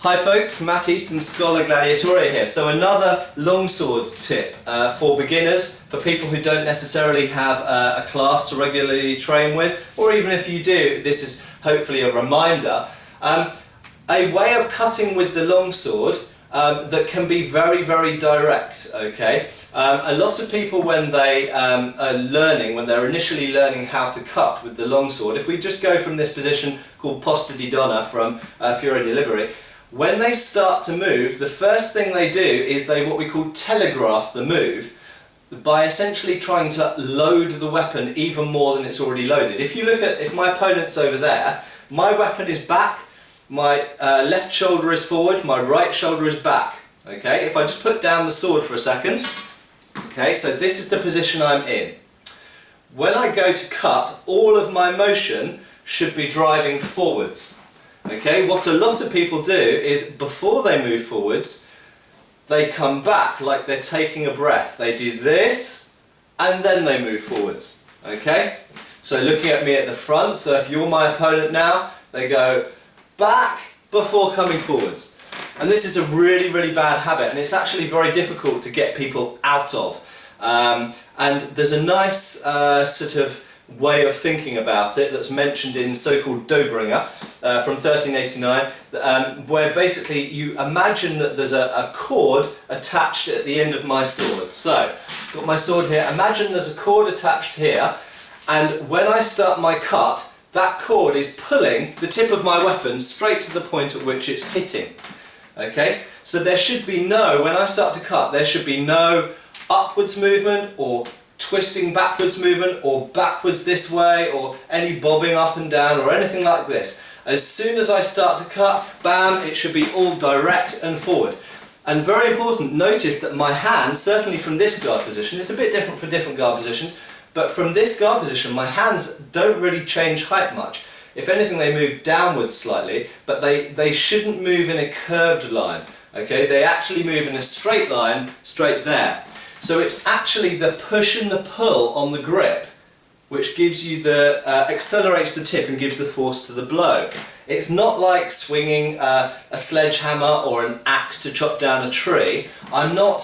Hi folks, Matt Easton, Scholar Gladiatore here. So another longsword tip for beginners, for people who don't necessarily have a class to regularly train with, or even if you do, this is hopefully a reminder. A way of cutting with the longsword that can be very, very direct, okay? A lot of people when they when they're initially learning how to cut with the longsword, if we just go from this position called posta di donna from Fiore di Liberi, when they start to move, the first thing they do is they what we call telegraph the move by essentially trying to load the weapon even more than it's already loaded. If you look at, if my opponent's over there, my weapon is back, my left shoulder is forward, my right shoulder is back. Okay, if I just put down the sword for a second, okay, so this is the position I'm in. When I go to cut, all of my motion should be driving forwards. Okay, what a lot of people do is before they move forwards, they come back like they're taking a breath. They do this and then they move forwards. Okay, so looking at me at the front, so if you're my opponent now, they go back before coming forwards. And this is a really, really bad habit, and it's actually very difficult to get people out of. And there's a nice sort of way of thinking about it that's mentioned in so-called Dobringer from 1389, where basically you imagine that there's a cord attached at the end of my sword. So, I've got my sword here, imagine there's a cord attached here, and when I start my cut, that cord is pulling the tip of my weapon straight to the point at which it's hitting. Okay, so there should be no, when I start to cut, there should be no upwards movement or twisting backwards movement or backwards this way or any bobbing up and down or anything like this. As soon as I start to cut, bam, it should be all direct and forward. And very important, notice that my hand, certainly from this guard position, it's a bit different for different guard positions, but from this guard position my hands don't really change height much. If anything, they move downwards slightly, but they shouldn't move in a curved line. Okay, they actually move in a straight line, straight there. So it's actually the push and the pull on the grip which gives you the, accelerates the tip and gives the force to the blow. It's not like swinging a sledgehammer or an axe to chop down a tree. I'm not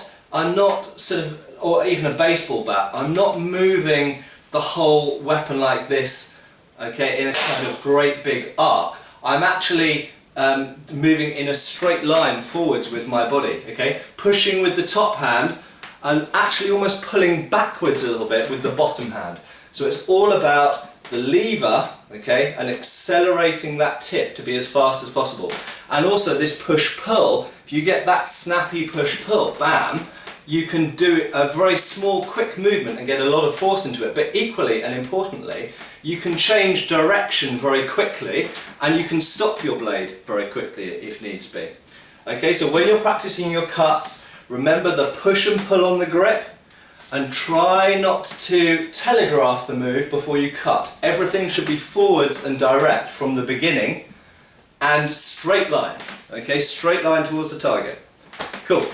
sort of, or even a baseball bat, I'm not moving the whole weapon like this, okay, in a kind of great big arc. I'm actually moving in a straight line forwards with my body, okay, pushing with the top hand and actually almost pulling backwards a little bit with the bottom hand. So it's all about the lever, okay, and accelerating that tip to be as fast as possible. And also this push-pull, if you get that snappy push-pull, bam, you can do a very small, quick movement and get a lot of force into it. But equally and importantly, you can change direction very quickly and you can stop your blade very quickly if needs be. Okay, so when you're practicing your cuts, remember the push and pull on the grip and try not to telegraph the move before you cut. Everything should be forwards and direct from the beginning and straight line. Okay, straight line towards the target. Cool.